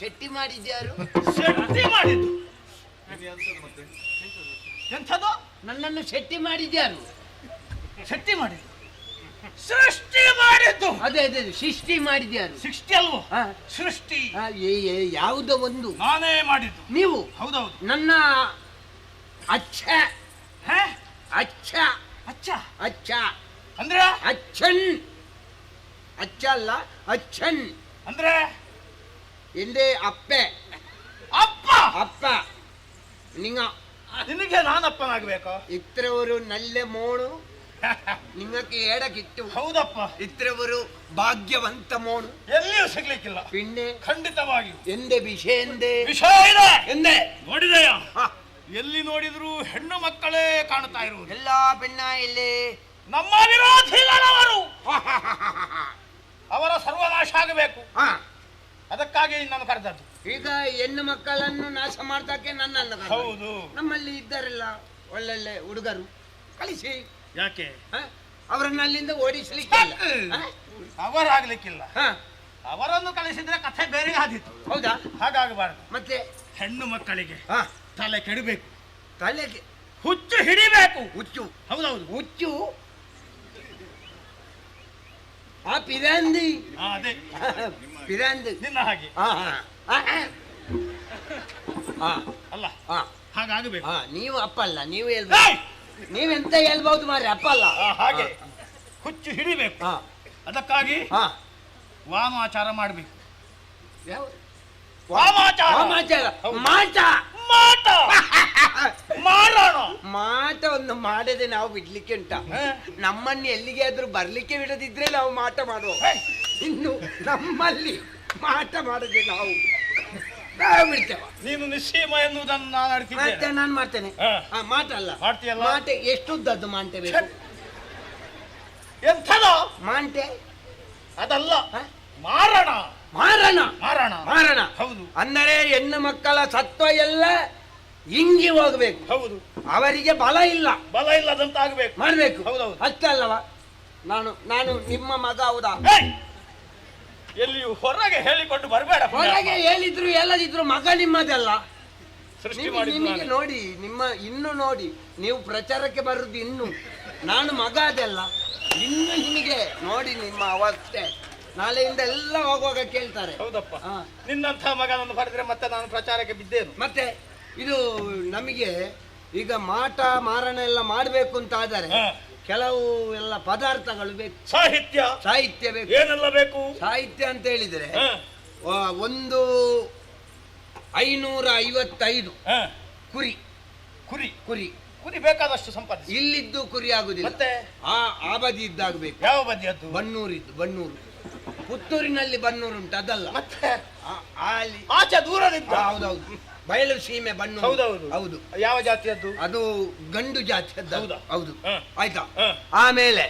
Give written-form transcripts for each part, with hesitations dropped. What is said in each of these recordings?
ಶೆಟ್ಟಿ ಮಾಡಿದ್ಯಾರು? ಶೆಟ್ಟಿ ಮಾಡಿದ್ದು ಎಂಥದ್ದು? ನನ್ನನ್ನು ಶೆಟ್ಟಿ ಮಾಡಿದ್ಯಾರು? ಶೆಟ್ಟಿ ಮಾಡಿದ್ದು ಸೃಷ್ಟಿ ಮಾಡಿದ್ದು. ಅದೇ ಅದೇ ಸೃಷ್ಟಿ ಮಾಡಿದ್ಯಾರು? ಸೃಷ್ಟಿ ಅಲ್ವೋ? ಸೃಷ್ಟಿ ಯಾವುದೋ ಒಂದು ನಾನೇ ಮಾಡಿದ್ದು. ನೀವು? ಹೌದೌದು. ನನ್ನ ಅಚ್ಚ ಅಚ್ಚ ಅಚ್ಚ ಅಚ್ಚ ಅಂದ್ರೆ ಅಚ್ಚನ್ ಅಚ್ಚ ಅಲ್ಲ ಅಚ್ಚನ್ ಅಂದ್ರೆ എന്റെ അപ്പേ ಅಪ್ಪ. അപ്പ ನಿನಗೆ ನಾನಪ್ಪನಾಗ್ಬೇಕು? ഇത്ര ഒരു നല്ല മോണു നിങ്ങൾക്ക് ഏട കിട്ടും. ಹೌದಪ್ಪ. ഇത്ര ഒരു ಭಾಗ್ಯವಂತ മോണು ಎಲ್ಲಿಯೂ ಸಿಗ್ಲಿಕ್ಕಿಲ್ಲ. പിന്നെ ಖಂಡಿತವಾಗಿಯೂ. എന്റെ ವಿಷಯ ವಿಷಯ ಇದೆ ಎಂದೆ ನೋಡಿದೆಯ? ಎಲ್ಲಿ ನೋಡಿದ್ರು ಹೆಣ್ಣು ಮಕ್ಕಳೇ ಕಾಣುತ್ತಾ ಇರುವುದು. ಎಲ್ಲಾ ಪೆಣ್ಣ ಇಲ್ಲಿ ನಮ್ಮ ವಿರೋಧಿಗಳವರು. ಅವರ ಸರ್ವನಾಶ ಆಗಬೇಕು. ಅದಕ್ಕಾಗಿ ನಾನು ಕರೆದದ್ದು. ಈಗ ಹೆಣ್ಣು ಮಕ್ಕಳನ್ನು ನಾಶ ಮಾಡ್ತಕ್ಕೆ ನನ್ನನ್ನು ಹೌದು. ನಮ್ಮಲ್ಲಿ ಇದ್ದಾರಲ್ಲ ಒಳ್ಳೊಳ್ಳೆ ಹುಡುಗರು, ಕಳಿಸಿ. ಯಾಕೆ? ಅವರನ್ನ ಅಲ್ಲಿಂದ ಓಡಿಸ್ಲಿಕ್ಕೆ ಅವರಾಗ್ಲಿಕ್ಕಿಲ್ಲ. ಅವರನ್ನು ಕಳಿಸಿದ್ರೆ ಕಥೆ ಬೇರೆ ಆದಿತ್ತು. ಹೌದಾ? ಹಾಗಾಗಬಾರದು. ಮತ್ತೆ ಹೆಣ್ಣು ಮಕ್ಕಳಿಗೆ ತಲೆ ಕೆಡಬೇಕು, ತಲೆಗೆ ಹುಚ್ಚು ಹಿಡಿಬೇಕು. ಹುಚ್ಚು? ಹೌದೌದು. ಹುಚ್ಚು ಆ ಪಿರಾಂದಿ. ಅದೇ ಪಿರಾಂದಿ ನಿನ್ನ ಹಾಗೆ ಅಲ್ಲ, ಹಾಗಾಗಬೇಕು. ನೀವು ಅಪ್ಪ ಅಲ್ಲ, ನೀವು ನೀವೆಂತ ಹೇಳ್ಬಹುದು ಮಾರಿ, ಅಪ್ಪ ಅಲ್ಲ. ಹಾಗೆ ಹುಚ್ಚು ಹಿಡಿಬೇಕು. ಅದಕ್ಕಾಗಿ ವಾಮಾಚಾರ ಮಾಡಬೇಕು. ಮಾಟ ಒಂದು ಮಾಡದೆ ನಾವು ಬಿಡ್ಲಿಕ್ಕೆ ಉಂಟ. ನಮ್ಮನ್ನು ಎಲ್ಲಿಗೆ ಆದ್ರೂ ಬರ್ಲಿಕ್ಕೆ ಬಿಡದಿದ್ರೆ ನಾವು ಮಾಟ ಮಾಡುವ. ಇನ್ನು ನಮ್ಮಲ್ಲಿ ಮಾಟ ಮಾಡದೆ ನಾವು ಬಿಡ್ತೇವೆ. ನೀನು ನಿಶ್ಚಯ ಎನ್ನುವುದನ್ನು ನಾನು ಮಾಡ್ತೇನೆ. ಮಾಟ ಅಲ್ಲ, ಮಾಡ್ತೀಯಲ್ಲ? ಮಾಟ ಎಷ್ಟು ಉದ್ದದ್ದು ಮಾಂಟೆ ಬೇಕು? ಎಂಥದ ಮಾಂಟೆ? ಅದಲ್ಲ, ಮಾರಣ. ಮಾರಣ ಮಾರಣ ಮಾರಣ. ಹೌದು. ಅಂದರೆ ಹೆಣ್ಣು ಮಕ್ಕಳ ಸತ್ವ ಎಲ್ಲ ಇಂಗಿ ಹೋಗ್ಬೇಕು. ಹೌದು. ಅವರಿಗೆ ಬಲ ಇಲ್ಲ, ಬಲ ಇಲ್ಲದಂತ ಆಗ್ಬೇಕು, ಮಾಡ್ಬೇಕು. ಹೌದೌದು. ಅಷ್ಟಲ್ಲವ, ನಾನು ನಿಮ್ಮ ಮಗ ಹೌದಾ? ಎಲ್ಲಿಯೂ ಹೊರಗೆ ಹೇಳಿಕೊಂಡು ಬರಬೇಡ. ಹೊರಗೆ ಹೇಳಿದ್ರು ಎಲ್ಲದಿದ್ರು ಮಗ ನಿಮ್ಮದಲ್ಲ. ಸೃಷ್ಟಿ ಮಾಡಿ ನಿಮಗೆ ನೋಡಿ, ಇನ್ನು ನೋಡಿ, ನೀವು ಪ್ರಚಾರಕ್ಕೆ ಬರುದು ಇನ್ನು. ನಾನು ಮಗ ಅದಲ್ಲ, ಇನ್ನು ನಿಮಗೆ ನೋಡಿ ನಿಮ್ಮ ಅವಸ್ಥೆ. ನಾಳೆಯಿಂದ ಎಲ್ಲ ಹೋಗುವಾಗ ಕೇಳ್ತಾರೆ. ಹೌದಪ್ಪ, ನಿನ್ನಂಥ ಮಗನನ್ನು ಪಡೆದ್ರೆ ಮತ್ತೆ ನಾನು ಪ್ರಚಾರಕ್ಕೆ ಬಿದ್ದೇನು. ಮತ್ತೆ ಇದು ನಮಗೆ ಈಗ ಮಾಟ ಮಾರಣ ಎಲ್ಲ ಮಾಡಬೇಕು ಅಂತ ಆದರೆ ಕೆಲವು ಎಲ್ಲ ಪದಾರ್ಥಗಳು ಬೇಕು. ಸಾಹಿತ್ಯ ಬೇಕು. ಏನೆಲ್ಲ ಬೇಕು? ಸಾಹಿತ್ಯ ಅಂತ ಹೇಳಿದ್ರೆ ಒಂದು 555 ಕುರಿ ಕುರಿ ಕುರಿ ಕುರಿ ಬೇಕಾದಷ್ಟು ಸಂಪಾದಿಸಿ. ಇಲ್ಲಿದ್ದು ಕುರಿ ಆಗುದಿಲ್ಲ. ಮತ್ತೆ ಆ ಬದಿ ಇದ್ದಾಗಬೇಕು. ಯಾವ ಬದಿಯದ್ದು? ಬನ್ನೂರಿದ್ದು. ಬನ್ನೂರು, ಪುತ್ತೂರಿನಲ್ಲಿ ಬನ್ನೂರು ಉಂಟು, ಅದಲ್ಲ. ಮತ್ತೆ ಅಲ್ಲಿ ಆಚೆ ದೂರದಿಂದ. ಹೌದೌದು, ಬಯಲು ಸೀಮೆ ಬನ್ನೂರು. ಹೌದೌದು. ಹೌದು. ಯಾವ ಜಾತಿಯದ್ದು? ಅದು ಗಂಡು ಜಾತಿಯದ್ದು. ಹೌದು. ಆಯ್ತಾ? ಆಮೇಲೆ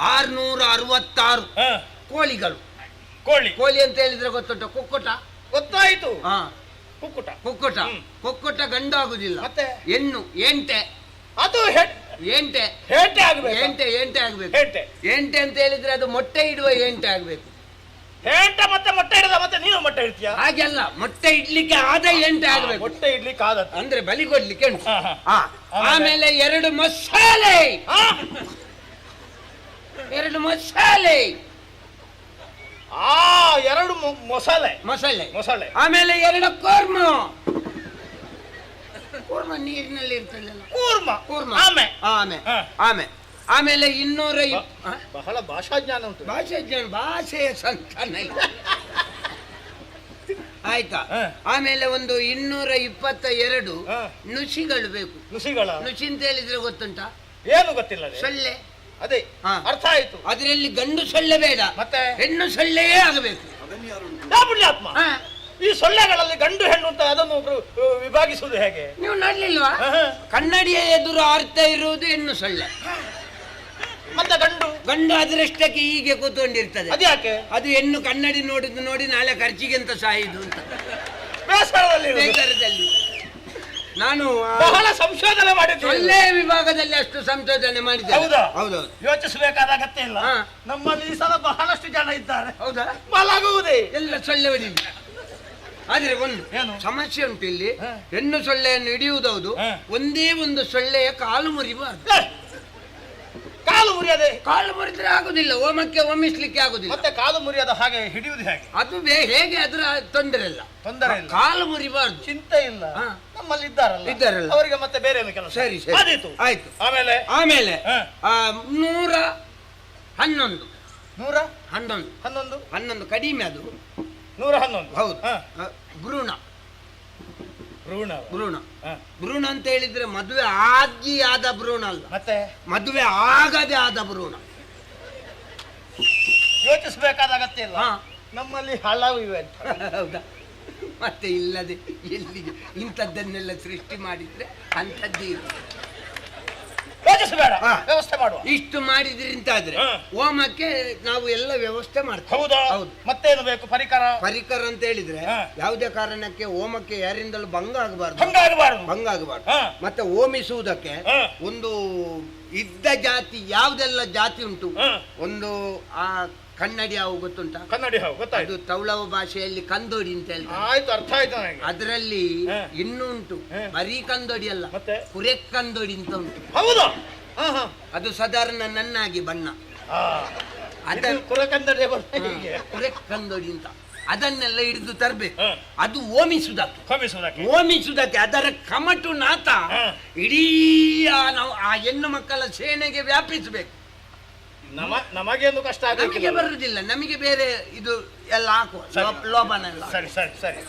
666 ಕೋಳಿಗಳು. ಕೋಳಿ ಅಂತ ಹೇಳಿದ್ರೆ ಗೊತ್ತುಂಟು? ಕುಕ್ಕುಟ. ಗೊತ್ತಾಯ್ತು. ಕುಕ್ಕುಟ ಗಂಡು ಆಗುದಿಲ್ಲ. ಮತ್ತೆ ಹೆಣ್ಣು ಎಂಟೆ. ಅದು ಎಂಟೆ ಆಗ್ಬೇಕು. ಎಂಟೆ ಆಗ್ಬೇಕು. ಎಂಟೆ ಅಂತ ಹೇಳಿದ್ರೆ ಅದು ಮೊಟ್ಟೆ ಇಡುವ ಎಂಟೆ ಆಗ್ಬೇಕು. ಮತ್ತೆ ಮೊಟ್ಟೆ ಇಡದ ಮತ್ತೆ ನೀನು ಮೊಟ್ಟೆ ಇಡ್ತೀಯ? ಹಾಗೆಲ್ಲ, ಮೊಟ್ಟೆ ಇಡ್ಲಿಕ್ಕೆ ಆದ ಎಂಟೆ ಆಗ್ಬೇಕು. ಮೊಟ್ಟೆ ಇಡ್ಲಿಕ್ಕೆ ಆದ ಅಂದ್ರೆ ಬಲಿ ಕೊಡ್ಲಿಕ್ಕೆ ಉಂಟು. ಆಮೇಲೆ 2 ಮಸಾಲೆ. 2 ಮಸಾಲೆ. 2 ಮೊಸಳೆ. ಆಮೇಲೆ 2 ಕೂರ್ಮ ನೀರಿನಲ್ಲಿ ಇರ್ತಲ್ಲ. ಕೂರ್ಮ. ಆಮೇಲೆ 200. ಬಹಳ ಭಾಷಾಜ್ಞಾನ ಉಂಟು. ಭಾಷೆಯ ಸಂತಾನ ಆಯ್ತಾ? ಆಮೇಲೆ ಒಂದು 222 ನುಸಿಗಳು ಬೇಕು. ನುಸಿ ಅಂತ ಹೇಳಿದ್ರೆ ಗೊತ್ತುಂಟಾ? ಏನು ಗೊತ್ತಿಲ್ಲ. ಸೊಳ್ಳೆ. ಅದೇ ಅರ್ಥ ಆಯ್ತು. ಅದರಲ್ಲಿ ಗಂಡು ಸೊಳ್ಳೆ ಬೇಡ, ಮತ್ತೆ ಹೆಣ್ಣು ಸೊಳ್ಳೆಯೇ ಆಗಬೇಕು. ಪುಣ್ಯಾತ್ಮ, ಈ ಸೊಳ್ಳೆಗಳಲ್ಲಿ ಗಂಡು ಹೆಣ್ಣು ಅಂತ ಅದನ್ನು ವಿಭಾಗಿಸುವುದು ಹೇಗೆ? ನೀವು ನೋಡ್ಲಿಲ್ವಾ? ಕನ್ನಡಿಯ ಎದುರು ಅರ್ಥ ಇರುವುದು ಹೆಣ್ಣು ಸೊಳ್ಳೆ, ಮತ್ತೆ ಗಂಡು ಅದರಷ್ಟಕ್ಕೆ ಹೀಗೆ ಕೂತ್ಕೊಂಡಿರ್ತದೆ. ಅದ್ಯಾಕೆ? ಅದು ಹೆಣ್ಣು ಕನ್ನಡಿ ನೋಡಿ ನಾಳೆ ಖರ್ಚಿಗೆ ಅಂತ ಸಾಯಿದು ಅಂತ ಬೇಸರದಲ್ಲಿ ನಾನು ಬಹಳ ಸಂಶೋಧನೆ ಮಾಡಿದ್ದೆ. ಒಳ್ಳೆ ವಿಭಾಗದಲ್ಲಿ ಅಷ್ಟು ಸಂಶೋಧನೆ ಮಾಡಿದ್ದೆ. ಹೌದೌದು. ಯೋಚಿಸಬೇಕಾದ ಅಗತ್ಯ ಇಲ್ಲ. ನಮ್ಮಲ್ಲಿ ಈ ಸಲ ಬಹಳಷ್ಟು ಜನ ಇದ್ದಾರೆ. ಹೌದಾ? ಮಲಗುವುದೇ ಎಲ್ಲ ಸೊಳ್ಳೆ ಹೊಡಿ. ಆದ್ರೆ ಒಂದು ಏನು? ಸಮಸ್ಯೆ ಉಂಟು ಇಲ್ಲಿ. ಹ. ಹೆಣ್ಣು ಸೊಳ್ಳೆಯನ್ನು ಹಿಡಿಯುವುದೌದು, ಹ. ಒಂದೇ ಒಂದು ಸೊಳ್ಳೆಯ ಕಾಲು ಮುರಿಬಾರ್ದು. ಕಾಲು ಮುರಿಯದೆ ಕಾಲು ಮುರಿದ್ರೆ ಆಗುದಿಲ್ಲ, ಹೋಮಕ್ಕೆ ಹೋಮಿಸ್ಲಿಕ್ಕೆ ಆಗುದಿಲ್ಲ. ಮತ್ತೆ ಕಾಲು ಮುರಿಯದ ಹಾಗೆ ಹಿಡಿಯುವುದು ಹೇಗೆ? ಅದು ಹೇಗೆ ಅದ್ರ ತೊಂದರೆ ಇಲ್ಲ, ತೊಂದರೆ ಇಲ್ಲ, ಕಾಲು ಮುರಿಬಾರ್ದು. ಚಿಂತೆ ಇಲ್ಲ. ಹ. ನಮ್ಮಲ್ಲಿ ಇದ್ದಾರಲ್ಲ ಇದ್ದಾರಲ್ಲ. ಅವರಿಗೆ ಮತ್ತೆ ಬೇರೆ ಏನು ಕೆಲಸ? ಸರಿ ಸರಿ ಆದೀತು. ಆಯ್ತು. ಆಮೇಲೆ ಆಮೇಲೆ ಹ. 111 11 11 ಕಡಿಮೆ ಅದು. 111 ಹೌದು. ಹ. ಭ್ರೂಣ ಭ್ರೂಣ. ಭ್ರೂಣ ಹ. ಭ್ರೂಣ ಅಂತ ಹೇಳಿದ್ರೆ ಮದುವೆ ಆಗಿ ಆದ ಭ್ರೂಣ ಅಲ್ಲ, ಮತ್ತೆ ಮದುವೆ ಆಗದೆ ಆದ ಭ್ರೂಣ. ಯೋಚಿಸಬೇಕಾದ ಅಗತ್ಯ ಇಲ್ಲ. ಹಾ. ನಮ್ಮಲ್ಲಿ ಹಲವು ಇವೆ ಅಂತ. ಹೌದಾ? ಮತ್ತೆ ಇಲ್ಲದೆ ಎಲ್ಲಿಗೆ ಇಂಥದ್ದನ್ನೆಲ್ಲ ಸೃಷ್ಟಿ ಮಾಡಿದ್ರೆ ಅಂಥದ್ದೇ ಇರುತ್ತೆ. ಯೋಚಿಸಬೇಡ, ಹಾ. ವ್ಯವಸ್ಥೆ ಮಾಡುವ. ಇಷ್ಟು ಮಾಡಿದ್ರಿಂತಾದ್ರೆ ಹಾ. ಹೋಮಕ್ಕೆ ನಾವು ಎಲ್ಲ ವ್ಯವಸ್ಥೆ ಮಾಡ್ತೇವೆ. ಹೌದಾ? ಹೌದು. ಮತ್ತೇನು ಬೇಕು? ಪರಿಕರ. ಪರಿಕರ ಅಂತ ಹೇಳಿದ್ರೆ ಹಾ. ಯಾವುದೇ ಕಾರಣಕ್ಕೆ ಹೋಮಕ್ಕೆ ಯಾರಿಂದಲೂ ಭಂಗ ಆಗಬಾರ್ದು, ಹಂಗಾಗಬಾರದು. ಭಂಗ ಆಗಬಾರ್ದು. ಹಾ. ಮತ್ತೆ ಹೋಮಿಸುವುದಕ್ಕೆ ಹಾ. ಒಂದು ಇದ್ದ ಜಾತಿ ಯಾವುದೆಲ್ಲ ಜಾತಿ ಉಂಟು, ಹಾ. ಒಂದು ಆ ಕನ್ನಡಿ ಹಾವು ಗೊತ್ತುಂಟ? ಕನ್ನಡಿ ಹಾವು ಅದು ಗೊತ್ತಾಯ್ತು. ತೌಳವ ಭಾಷೆಯಲ್ಲಿ ಕಂದೋಡಿ ಅಂತ ಹೇಳ್ತಾರೆ. ಆಯ್ತು, ಅರ್ಥ ಆಯ್ತು ನನಗೆ. ಅದರಲ್ಲಿ ಹಾ. ಇನ್ನೂ ಉಂಟು, ಹಾ. ಬರೀ ಕಂದೋಡಿ ಅಲ್ಲ, ಮತ್ತೆ ಕುರೆಕ್ ಕಂದೋಡಿ ಅಂತ ಉಂಟು. ಹೌದಾ? ಹಾ ಹಾ. ಅದು ಸಾಧಾರಣ ನನ್ನಾಗಿ ಬಣ್ಣ, ಆ, ಅದ ಇದು ಕುರಕಂದಡೆ ಬರ್ತದೆ ಹೀಗೆ. ಕುರೆಕ್ ಕಂದೋಡಿ ಅಂತ, ಅದನ್ನೆಲ್ಲ ಹಿಡಿದು ತರಬೇಕು. ಹಾ. ಅದು ಹೋಮಿಸುವುದಕ್ಕೆ, ಕ್ಷಮಿಸುವುದಕ್ಕೆ. ಹೋಮಿಸುವುದಕ್ಕೆ ಅದರ ಕಮಟು ನಾತ ಹಾ. ಇಡೀ ನಾವು ಆ ಹೆಣ್ಣು ಮಕ್ಕಳ ಸೇನೆಗೆ ವ್ಯಾಪಿಸಬೇಕು. ನಮಗೇನು ಕಷ್ಟ ನಮಗೆ ಆಗಲಿಕ್ಕಿಲ್ಲ. ಬರುವುದಿಲ್ಲ, ನಮಗೆ ಬೇರೆ ಇದು ಎಲ್ಲ ಹಾಕುವ ಸರಿ. ಲೋಬನ ಎಲ್ಲ ಸರಿ ಸರಿ ಸರಿ.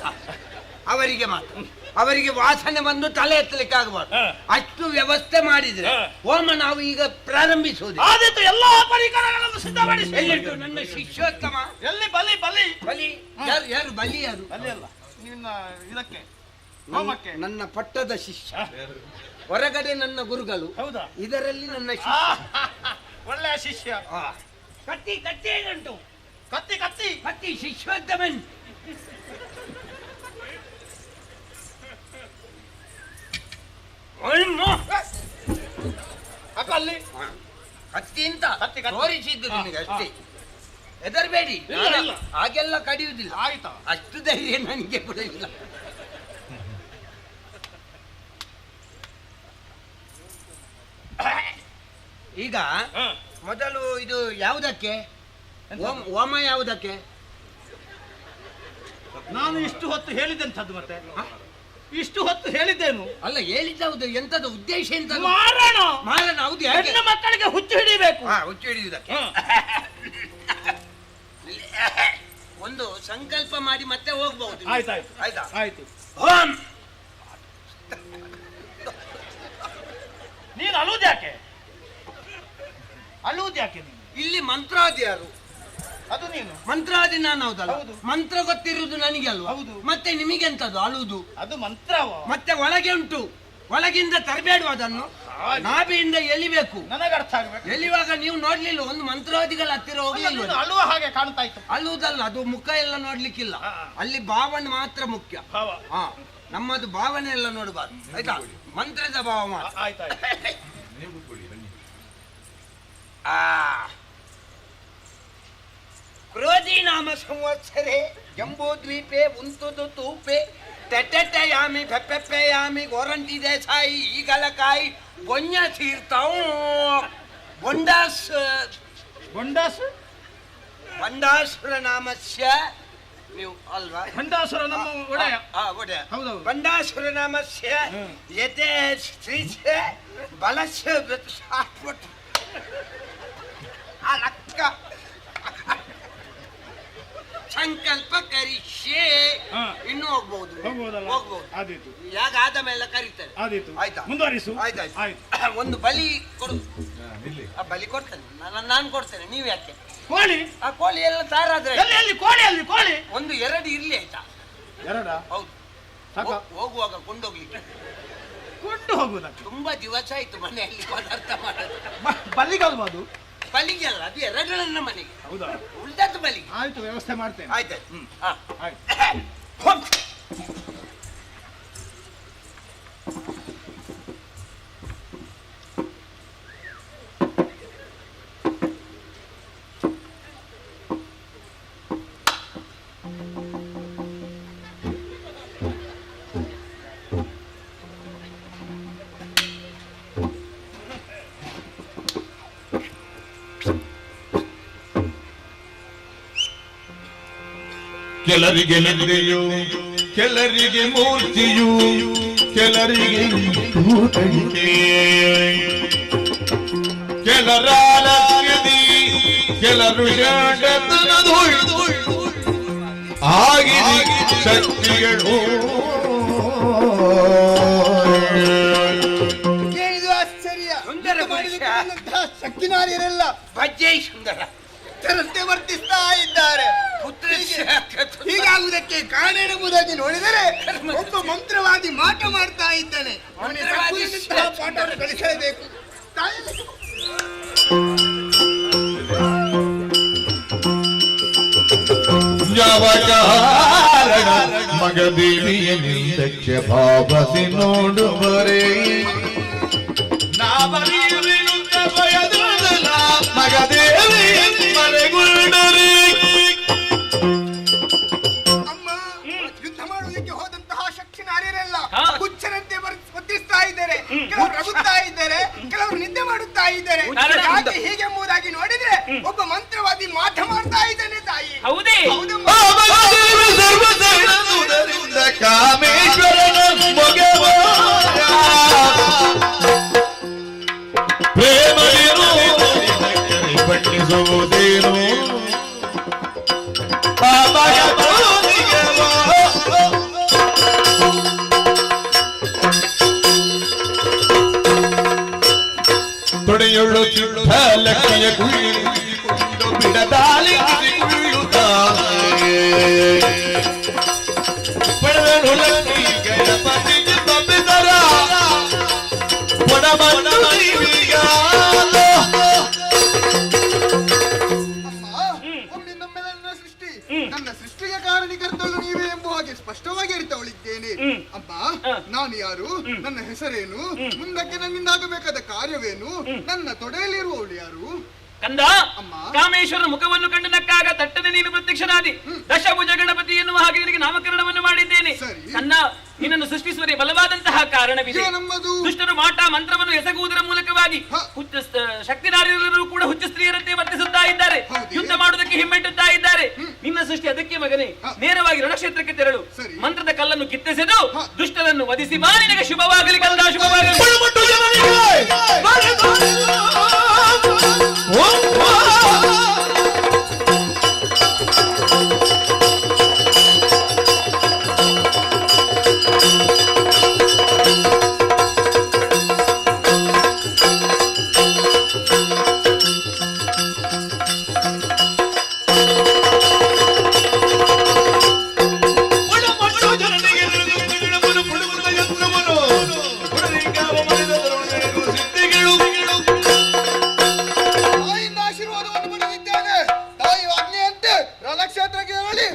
ಅವರಿಗೆ ಮಾತ್ರ, ಅವರಿಗೆ ವಾಸನೆ ಬಂದು ತಲೆ ಎತ್ತಲಿಕ್ಕೆ ಆಗಬಾರ್ದು. ಹಾ. ಅಷ್ಟು ವ್ಯವಸ್ಥೆ ಮಾಡಿದ್ರೆ ಹಾ. ಹೋಮ ನಾವು ಈಗ ಪ್ರಾರಂಭಿಸುವುದು. ಆದಿತ್ತು, ಎಲ್ಲಾ ಪರಿಕರಗಳನ್ನು ಸಿದ್ಧಪಡಿಸಿ. ಎಲ್ಲಿಟ್ಟು ನನ್ನ ಶಿಷ್ಯೋತ್ತಮ? ಎಲ್ಲಿ ಬಲಿ? ಬಲಿ ಬಲಿ ಯಾರು? ಯಾರು ಬಲಿ? ಯಾರು? ಬಲಿ ಅಲ್ಲ, ನಿನ್ನ ಇದಕ್ಕೆ ಹೋಮಕ್ಕೆ. ನನ್ನ ಪಟ್ಟದ ಶಿಷ್ಯ. ಹೊರಗಡೆ ನನ್ನ ಗುರುಗಳು, ಹೌದಾ? ಇದರಲ್ಲಿ ನನ್ನ ಆ, ಶಿಷ್ಯ. ಒಳ್ಳೆಯ ಶಿಷ್ಯ. ಕತ್ತಿ ಕತ್ತಿ ಹೇಗುಂಟು? ಕತ್ತಿ ಕತ್ತಿ ಕತ್ತಿ ಶಿಷ್ಯೋತ್ತಮನ್. ಅಲ್ಲಿ ಕತ್ತಿ ಅಂತ ಕತ್ತಿ, ಕತ್ತಿ. ತೋರಿಸಿದ್ದು ಹಾ, ನಿನಗೆ ಅಷ್ಟೇ. ಹೆದರ್ಬೇಡಿ, ಇಲ್ಲ, ಇಲ್ಲ. ಹಾಗೆಲ್ಲ ಕಡಿಯುವುದಿಲ್ಲ. ಆಯ್ತಾ? ಅಷ್ಟು ಧೈರ್ಯ ನನಗೆ ಕೂಡ ಇಲ್ಲ. ಈಗ ಹ. ಮೊದಲು ಇದು ಯಾವುದಕ್ಕೆ ಹೋಮ ಯಾವುದಕ್ಕೆ? ನಾನು ಇಷ್ಟು ಹೊತ್ತು ಹೇಳಿದ್ದೆಂಥದ್ದು ಮತ್ತೆ? ಇಷ್ಟು ಹೊತ್ತು ಹೇಳಿದ್ದೇನು? ಅಲ್ಲ ಹೇಳಿದ್ದು ಎಂತದ ಉದ್ದೇಶ ಎಂತ? ಮಾರಣ. ಮಾರಣ. ಹೌದು. ಯಾಕೆ? ಹೆಣ್ಣು ಮಕ್ಕಳಿಗೆ ಹುಚ್ಚು ಹಿಡಿಬೇಕು. ಹುಚ್ಚು ಹಿಡಿಯುವುದಕ್ಕೆ ಒಂದು ಸಂಕಲ್ಪ ಮಾಡಿ ಮತ್ತೆ ಹೋಗ್ಬಹುದು. ಆಯ್ತಾಯ್ತು ಆಯ್ತಾ? ಆಯ್ತು. ಓಂ. ನೀನು ಅಳುವುದು ಯಾಕೆ? ಅಳುವುದು ಯಾಕೆ ನೀನು? ಇಲ್ಲಿ ಮಂತ್ರಾದಿ ಯಾರು? ಅದು ನೀನು. ಮಂತ್ರಾದಿ ನಾನು. ಹೌದಲ್ಲ? ಹೌದು. ಮಂತ್ರ ಗೊತ್ತಿರುವುದು ನನಗೆ ಅಲ್ವಾ? ಹೌದು. ಮತ್ತೆ ನಿಮಗೆಂತದ್ದು ಅಳುವುದು? ಅದು ಮಂತ್ರವ. ಮತ್ತೆ ಒಳಗೆ ಉಂಟು, ಒಳಗಿಂದ ತರಬೇಡುವ ಅದನ್ನು, ನಾಭಿಯಿಂದ ಎಲಿಬೇಕು. ನನಗೆ ಅರ್ಥ ಆಗ್ಬೇಕು. ಎಲಿಯುವಾಗ ನೀವು ನೋಡ್ಲಿಲ್ಲ, ಒಂದು ಮಂತ್ರವಾದಿಗಳ ಹತ್ತಿರ ಹೋಗ್ಲಿಲ್ಲ. ನೀನು ಅಳುವ ಹಾಗೆ ಕಾಣ್ತಾ ಇತ್ತು. ಅಳುವುದಲ್ಲ, ಅದು ಮುಖ ಎಲ್ಲ ನೋಡ್ಲಿಕ್ಕಿಲ್ಲ, ಹಾ. ಅಲ್ಲಿ ಭಾವನೆ ಮಾತ್ರ ಮುಖ್ಯ. ಭಾವ. ಹಾ, ನಮ್ಮದು ಭಾವನೆ ಎಲ್ಲ ನೋಡಬಾರ್ದು, ಆಯ್ತಾ? ಮಂತ್ರದ ಭಾವ ಮಾತ್ರ. ಆಯ್ತಾಯ್ತು. ಕ್ರೋಧಿ ನಾಮ ಸಂವತ್ಸರೆ ಜಂಬೂದ್ವೀಪೆ ಉಂತುದು ತೂಪೆ ತೆಟೆಟೆಯಾಮಿ ಪೆಪ್ಪೆಪ್ಪೆಯಾಮಿ ಗೋರಂಟಿ ದೇಸಾಯಿ ಈಗಲಕಾಯಿ ಗೊಣ್ಯ ತೀರ್ಥವು ಬೊಂಡಾಸ್ ಬಂಡಾಸು. ಬಂಡಾಸುರ ನಾಮಸ್ಯ. ನೀವು ಅಲ್ವಾ? ಬಂಡಾಸುರ ನಮ್ಮ ಒಡೆಯ. ಒಡೆಯ. ಹೌದೌದು. ಬಂಡಾಸುರ ನಾಮಸ್ಯ ಯತೆ ಶ್ರೀಸ್ಯ ಬಲಸ್ಯ ಶಾಶ್ವತ ಅಲಕ್ಕ ಸಂಕಲ್ಪ ಕರಿಷ್ಯೆ. ಹಾ. ಇನ್ನು ಹೋಗ್ಬಹುದು. ಹೋಗ್ಬೋದಲ್ಲ? ಹೋಗ್ಬಹುದು. ಆದೀತು ಯಾಗ ಆದ ಮೇಲೆ ಕರೀತಾರೆ. ಆದೀತು. ಆಯ್ತಾ? ಮುಂದುವರಿಸು. ಆಯ್ತಾಯ್ತು. ಆಯ್ತು. ಒಂದು ಬಲಿ ಕೊಡು. ಆ ಬಲಿ ಕೊಡ್ತೇನೆ ನಾನು ಕೊಡ್ತೇನೆ, ನೀವು ಯಾಕೆ? ಕೋಳಿ. ಆ ಕೋಳಿ ಎಲ್ಲ ತಾರಾದ್ರೆ ಎಲ್ಲಿ ಎಲ್ಲಿ ಕೋಳಿ? ಅಲ್ಲಿ ಕೋಳಿ ಒಂದು ಎರಡು ಇರ್ಲಿ, ಆಯ್ತಾ? ಎರಡ. ಹೌದು. ಸಾಕ? ಹೋಗುವಾಗ ಕೊಂಡೋಗ್ಲಿಕ್ಕೆ. ಕೊಂಡು ಹೋಗುದಕ್ಕೆ ತುಂಬಾ ದಿವಸ ಆಯ್ತು ಮನೆಯಲ್ಲಿ ಪದಾರ್ಥ ಮಾಡೋದು. ಬಲ್ಲಿಗಲ್ಬೋದು. ಬಲಿಗೆ ಅಲ್ಲ, ಅದು ಎರಡು ನನ್ನ ಮನೆಗೆ. ಹೌದಾ? ಉಳ್ದದ್ದು ಬಲಿಗೆ. ಆಯ್ತು, ವ್ಯವಸ್ಥೆ ಮಾಡ್ತೇನೆ. ಆಯ್ತಾಯ್ತು. ಆಯ್ತು. ಕೆಲರಿಗೆ ನಿದ್ರೆಯು, ಕೆಲರಿಗೆ ಮೂರ್ತಿಯು, ಕೆಲರಿಗೆ ತೂಕಡಿಕೆ, ಕೆಲರಾಲದಿ ಕೆಲರು ಶಾಂಡತನದು ಆಗಿದೆ ಶಕ್ತಿಗಳು. ಕೇಳಿದು ಆಶ್ಚರ್ಯ. ಸುಂದರ ಮಾಡಿದಂತಹ ಶಕ್ತಿನಾರಿಯರೆಲ್ಲ ಭಜ್ಜೈ ಸುಂದರ ಭಕ್ತರಂತೆ ವರ್ತಿಸ್ತಾ ಇದ್ದಾರೆ. ಪುತ್ರ ಹೀಗಾಗುವುದಕ್ಕೆ ಕಾರಣ ಎಂಬುದಾಗಿ ನೋಡಿದರೆ ಒಬ್ಬ ಮಂತ್ರವಾದಿ ಮಾಟ ಮಾಡ್ತಾ ಇದ್ದಾನೆ. ಮಂತ್ರವಾದಿ ಪಾಠವನ್ನು ಕಲಿಸಲೇಬೇಕು. ಯಾವ ಕಾರಣ ಮಗದೇವಿಯ ನಿಂದಕ್ಕೆ ಭಾವಸಿ ನೋಡುವರೇ, ನಾವರಿಯುತ್ತ ಭಯದಲ್ಲ ಮಗದೇವಿ ಮರೆಗುಂಡರೇ. ಅಮ್ಮ, ಯುದ್ಧ ಮಾಡುವುದಕ್ಕೆ ಹೋದಂತಹ ಶಕ್ತಿ ನಾರಿಯರೆಲ್ಲ ಹುಚ್ಚರಂತೆ ವರ್ತಿಸ್ತಾ ಇದ್ದಾರೆ. ಕೆಲವರು ರಗುತ್ತಾ ಇದ್ದಾರೆ, ಕೆಲವರು ನಿದ್ದೆ ಮಾಡುತ್ತಾ ಇದ್ದಾರೆ. ಯಾಕೆ ಹೀಗೆಂಬುದಾಗಿ ನೋಡಿದ್ರೆ ಒಬ್ಬ ಮಂತ್ರವಾದಿ ಮಾಟ ಮಾಡ್ತಾ ಇದ್ದಾನೆ ತಾಯಿ. ಹೌದೇ? ಹೌದಮ್ಮ. ಮಗದೇವಿ ಸರ್ವಸೈನ್ಯದುದರಿಂದ ಕಾಮೇಶ್ವರನ ಮಗವಾಯ. ಪ್ರೇಮವೇನು ಬಣ್ಣಿಸುವುದೇನು ಆ ಮಗದೋನಿಗೆವೋ. ತೊಡೆಯುಳ್ಳು ಚುಟ್ಟ ಲಕ್ಷ್ಮಿಯ ಕುಯ್ಯುಕೊಂಡು ಬಿಡದಾಲಿ ಪಡೆದನು ಲಕ್ಷ್ಮಿ ಗಣಪತಿಗೆ ತಪ್ಪಿದರ ಪೊಡಬಂದು ನೀವೀಗ. ಒಮ್ಮೆ ನಮ್ಮೆಲ್ಲ ನನ್ನ ಸೃಷ್ಟಿ, ನನ್ನ ಸೃಷ್ಟಿಗೆ ಕಾರಣೀಕರ್ತಳು ನೀವೇ ಎಂಬ ಹಾಗೆ ಸ್ಪಷ್ಟವಾಗಿ ಅರಿತವಳಿದ್ದೇನೆ. ಅಮ್ಮ, ನಾನು ಯಾರು, ನನ್ನ ಹೆಸರೇನು, ಮುಂದಕ್ಕೆ ನನ್ನಿಂದ ಆಗಬೇಕಾದ ಕಾರ್ಯವೇನು, ನನ್ನ ತೊಡೆಯಲ್ಲಿರುವವಳು ಯಾರು? ಕಂದ, ಅಮ್ಮ. ಕಾಮೇಶ್ವರನ ಮುಖವನ್ನು ಕಂಡು ನಕ್ಕಾಗ ತಟ್ಟನೆ ನೀನು ಪ್ರತ್ಯಕ್ಷನಾದಿ. ದಶಭುಜ ಗಣಪತಿ ಎನ್ನುವ ಹಾಗೆ ನಿನಗೆ ನಾಮಕರಣವನ್ನು ಮಾಡಿದ್ದೇನೆ. ಸರಿ. ಕಂದ, ನಿನ್ನನ್ನು ಸೃಷ್ಟಿಸುವರೆ ಬಲವಾದಂತಹ ಕಾರಣವಿದೆ. ಏನಮ್ಮದು? ದುಷ್ಟರು ಮಾಟ ಮಂತ್ರವನ್ನು ಎಸಗುವುದರ ಮೂಲಕವಾಗಿ ಶಕ್ತಿನಾರಿಯರು ಕೂಡ ಹುಚ್ಚ ಸ್ತ್ರೀಯರಂತೆ ವರ್ತಿಸುತ್ತಾ ಇದ್ದಾರೆ. ಹೌದು. ಯುದ್ಧ ಮಾಡುವುದಕ್ಕೆ ಹಿಮ್ಮೆಟ್ಟುತ್ತಾ ಇದ್ದಾರೆ. ನಿನ್ನ ಸೃಷ್ಟಿ ಅದಕ್ಕೆ ಮಗನೇ, ನೇರವಾಗಿ ರಣಕ್ಷೇತ್ರಕ್ಕೆ ತೆರಳು. ಸರಿ. ಮಂತ್ರದ ಕಲ್ಲನ್ನು ಕಿತ್ತೆಸೆದು ದುಷ್ಟರನ್ನು ವಧಿಸಿ ಬಾ. ನಿನಗೆ ಶುಭವಾಗಲಿ ಕಂದ, ಶುಭವಾಗಲಿ. ಪುಡುಮುಟ್ಟು ಜನರಿಗೆ ತಾಯಿಯಿಂದ ಆಶೀರ್ವಾದವನ್ನು ಪಡೆದಿದ್ದೇನೆ. ತಾಯಿ ಆಜ್ಞೆಯಂತೆ ರಣಕ್ಷೇತ್ರಕ್ಕೆ ಹೇಳಿ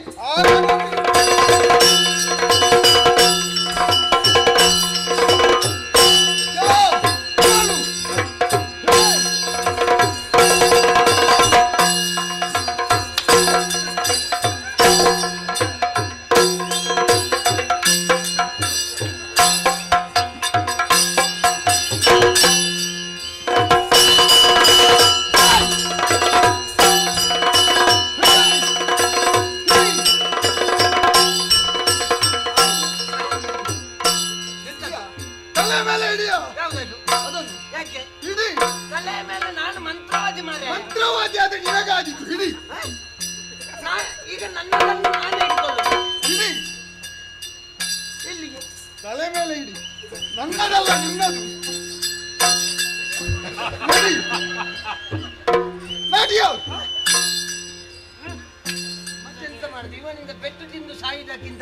ತಲೆ ಮೇಲೆ ಹಿಡಿಯ. ಯಾವ್ದದು? ಅದನ್ನು ಯಾಕೆ ಹಿಡಿ. ತಲೆ ಮೇಲೆ ನಾನು ಮಂತ್ರವಾದಿ ಮಾರೆ. ಮಂತ್ರವಾದಿ ಆದ್ರೆ ನಿನಗಾದಿತ್ತು. ಹಿಡಿ ಈಗ ನನ್ನನ್ನು ನಾನೇ ಇಟ್ಕೊಳ್ಳೋದು. ಹಿಡಿ. ಎಲ್ಲಿಗೆ? ತಲೆ ಮೇಲೆ ಹಿಡಿ. ನನ್ನದಲ್ಲ, ನಿನ್ನದು. ನಡಿ. ನಡಿಯೋ. ಮತ್ತೆಂತ ಮಾಡುದು? ಇವನಿಂದ ಪೆಟ್ಟು ತಿಂದು ಸಾಯುವುದಕ್ಕಿಂತ